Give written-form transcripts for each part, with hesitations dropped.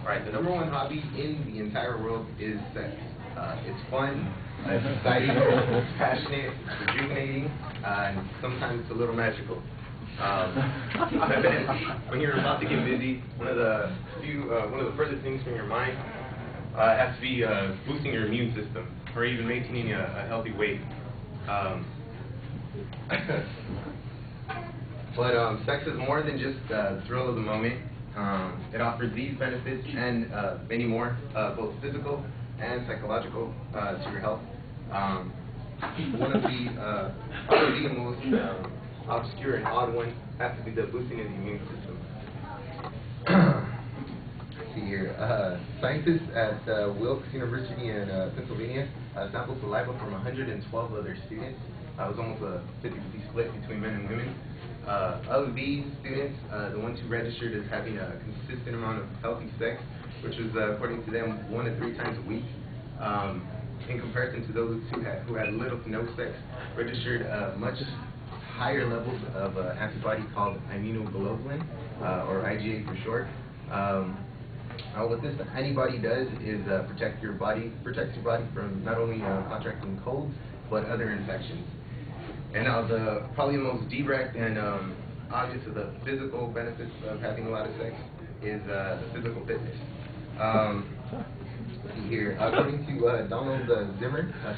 Alright, the number one hobby in the entire world is sex. It's fun, it's exciting, it's passionate, it's rejuvenating, and sometimes it's a little magical. When you're about to get busy, one of the furthest things from your mind has to be boosting your immune system, or even maintaining a healthy weight. But sex is more than just the thrill of the moment. It offers these benefits and many more, both physical and psychological, to your health. One of the probably the most obscure and odd one has to be the boosting of the immune system. Let's see here. Scientists at Wilkes University in Pennsylvania sampled saliva from 112 other students. It was almost a 50-50 split between men and women. Of these students, the ones who registered as having a consistent amount of healthy sex, which was, according to them, 1 to 3 times a week, in comparison to those who had little to no sex, registered much higher levels of antibody called immunoglobulin, or IgA for short. What this antibody does is protects your body from not only contracting colds, but other infections. And now probably the most direct and obvious of the physical benefits of having a lot of sex is the physical fitness. Let's see here. According to Donald Zimmer, a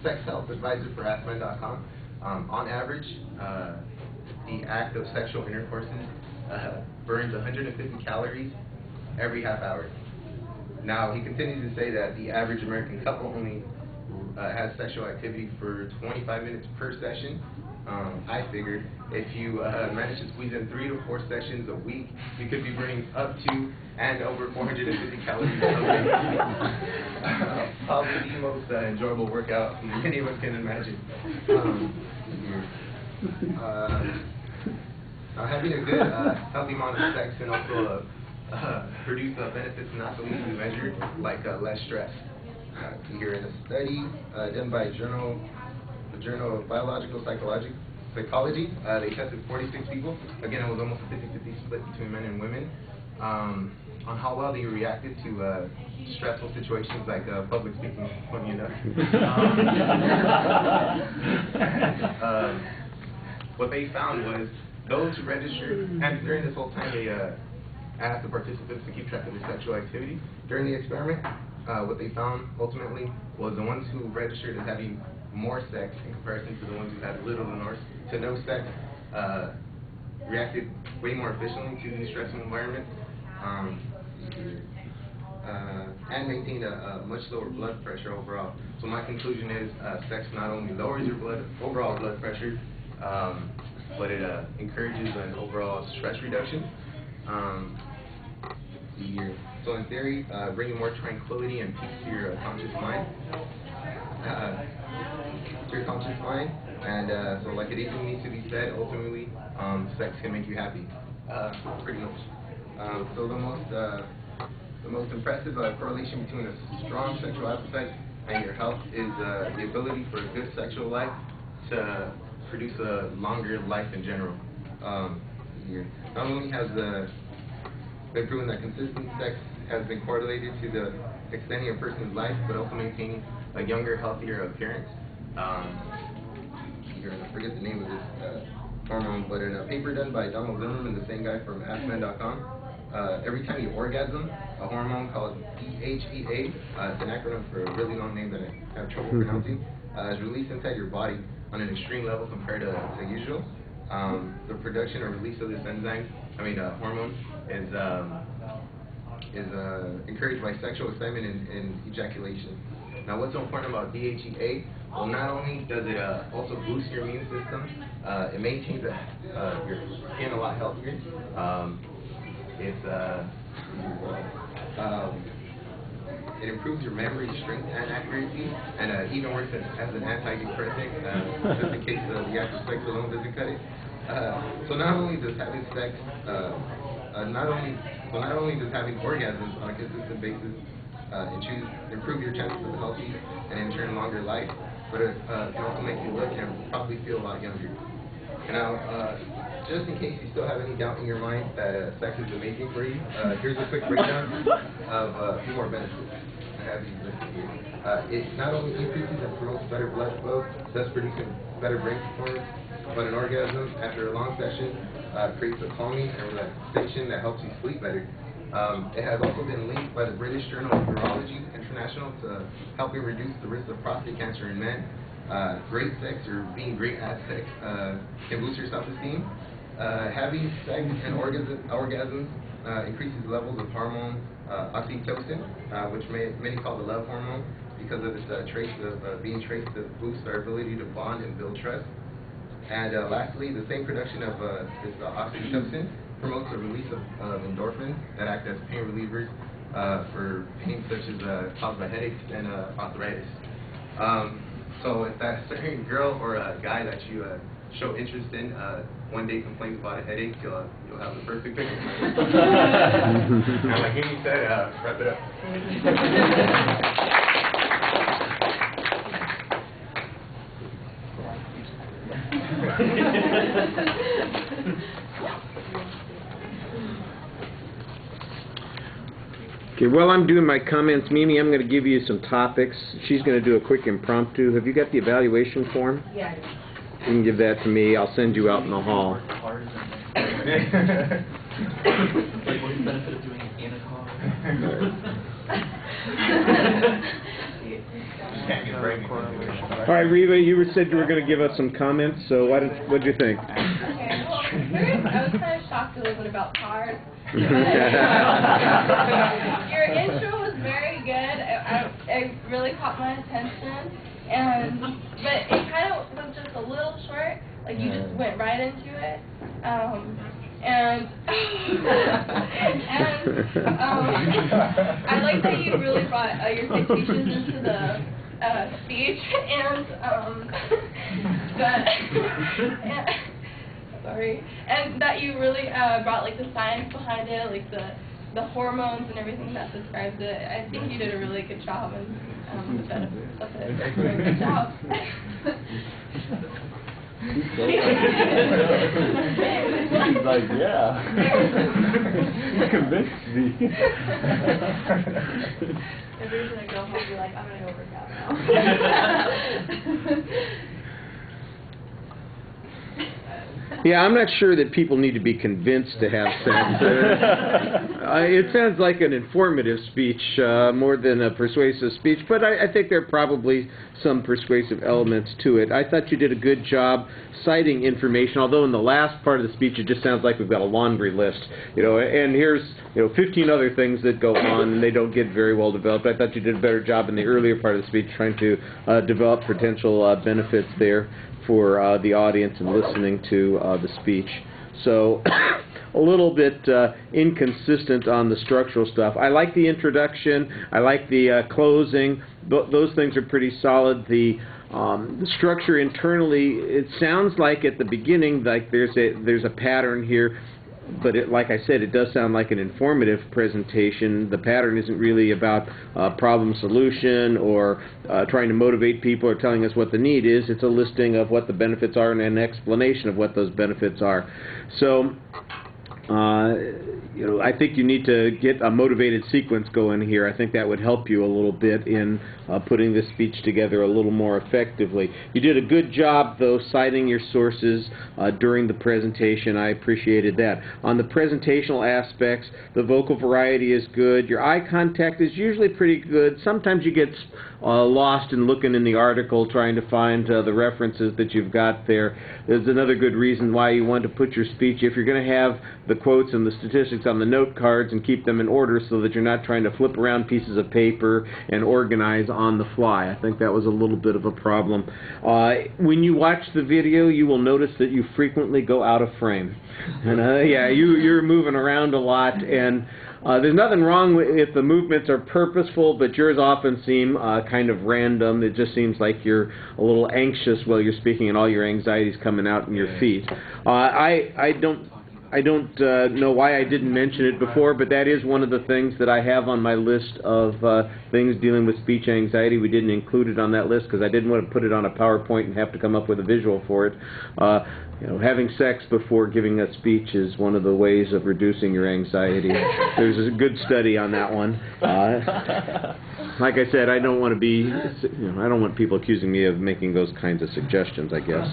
sex health advisor for AskMen.com, on average, the act of sexual intercourses burns 150 calories every half hour. Now, he continues to say that the average American couple only has sexual activity for 25 minutes per session. I figured if you manage to squeeze in 3 to 4 sessions a week, you could be burning up to and over 450 calories a week. Probably the most enjoyable workout many of us can imagine. Having a good, healthy amount of sex can also produce benefits not so easily measured, like less stress. Here in a study done by the Journal of Biological Psychology, they tested 46 people. Again, it was almost a 50-50 split between men and women, on how well they reacted to stressful situations like public speaking, funny enough. What they found was those who registered, and during this whole time they asked the participants to keep track of their sexual activity. During the experiment, what they found ultimately was the ones who registered as having more sex in comparison to the ones who had little to no sex reacted way more efficiently to these stressful environments, and maintained a much lower blood pressure overall. So my conclusion is sex not only lowers your overall blood pressure, but it encourages an overall stress reduction. So in theory, bringing more tranquility and peace to your conscious mind. And so like it even needs to be said, ultimately, sex can make you happy, pretty much. So the most impressive correlation between a strong sexual appetite and your health is the ability for a good sexual life to produce a longer life in general. Not only has been proven that consistent sex has been correlated to the extending a person's life, but also maintaining a younger, healthier appearance. I forget the name of this hormone, but in a paper done by Donald Zimmerman, the same guy from AskMen.com, every time you orgasm, a hormone called DHEA, it's an acronym for a really long name that I have trouble pronouncing, is released inside your body on an extreme level compared to usual. The production or release of this hormone is encouraged by sexual excitement and ejaculation. Now, what's so important about DHEA? Well, not only does it also boost your immune system, it maintains your skin a lot healthier. It improves your memory, strength, and accuracy, and even works as an antidepressant, just in case the act of sex alone doesn't cut it. So not only does having sex, not only does having orgasms on a consistent basis improve your chances of a healthy and in turn longer life, but it can also make you look and probably feel a lot younger. And now, just in case you still have any doubt in your mind that sex is amazing for you, here's a quick breakdown of a few more benefits. I have these listed here. It not only increases and promotes better blood flow, thus producing better brain performance, but an orgasm after a long session creates a calming and relaxation that helps you sleep better. It has also been linked by the British Journal of Urology International to helping reduce the risk of prostate cancer in men. Great sex, or being great at sex, can boost your self-esteem. Having sex and orgasms increases levels of hormone oxytocin, which many call the love hormone, because of its being traced to boost our ability to bond and build trust. And lastly, the same production of this oxytocin promotes the release of endorphins that act as pain relievers for pain such as caused by headaches and arthritis. So if that certain girl or a guy that you show interest in one day complains about a headache, you'll have the perfect picture. And like Amy said, wrap it up. Okay, while I'm doing my comments, Mimi, I'm going to give you some topics. She's going to do a quick impromptu. Have you got the evaluation form? Yeah. You can give that to me. I'll send you out in the hall. Like, what's the benefit of doing it in a car? All right, Reva, you said you were going to give us some comments, so what did you think? Okay, well, I was kind of shocked a little bit about cars. Your intro was very good. It really caught my attention, but it kind of was just a little short. Like you just went right into it, I like that you really brought your citations into the speech, and that you really brought like the science behind it, like the hormones and everything that describes it. I think you did a really good job, and the benefits of it. Good job. He's like, yeah. You convinced me. If you're gonna go home, you're like, I'm gonna go work out now. Yeah, I'm not sure that people need to be convinced to have sex. It sounds like an informative speech more than a persuasive speech, but I think there are probably some persuasive elements to it. I thought you did a good job citing information, although in the last part of the speech it just sounds like we've got a laundry list, and here's 15 other things that go on and they don't get very well developed. I thought you did a better job in the earlier part of the speech trying to develop potential benefits there for the audience and listening to the speech. So a little bit inconsistent on the structural stuff. I like the introduction. I like the closing. Those things are pretty solid. The structure internally, it sounds like at the beginning like there's a pattern here. But like I said, it does sound like an informative presentation. The pattern isn't really about problem solution or trying to motivate people or telling us what the need is. It's a listing of what the benefits are and an explanation of what those benefits are. So I think you need to get a motivated sequence going here. I think that would help you a little bit in putting this speech together a little more effectively. You did a good job, though, citing your sources during the presentation. I appreciated that. On the presentational aspects, the vocal variety is good. Your eye contact is usually pretty good. Sometimes you get lost in looking in the article trying to find the references that you've got there. There's another good reason why you want to put your speech, if you're going to have the quotes and the statistics on the note cards, and keep them in order so that you're not trying to flip around pieces of paper and organize on the fly. I think that was a little bit of a problem. When you watch the video, you will notice that you frequently go out of frame. And yeah, you're moving around a lot, and there's nothing wrong if the movements are purposeful, but yours often seem kind of random. It just seems like you're a little anxious while you're speaking and all your anxiety's coming out in your feet. I don't I don't know why I didn't mention it before, but that is one of the things that I have on my list of things dealing with speech anxiety. We didn't include it on that list because I didn't want to put it on a PowerPoint and have to come up with a visual for it. You know, having sex before giving a speech is one of the ways of reducing your anxiety. There's a good study on that one. Like I said, I don't want to be, you know, I don't want people accusing me of making those kinds of suggestions, I guess.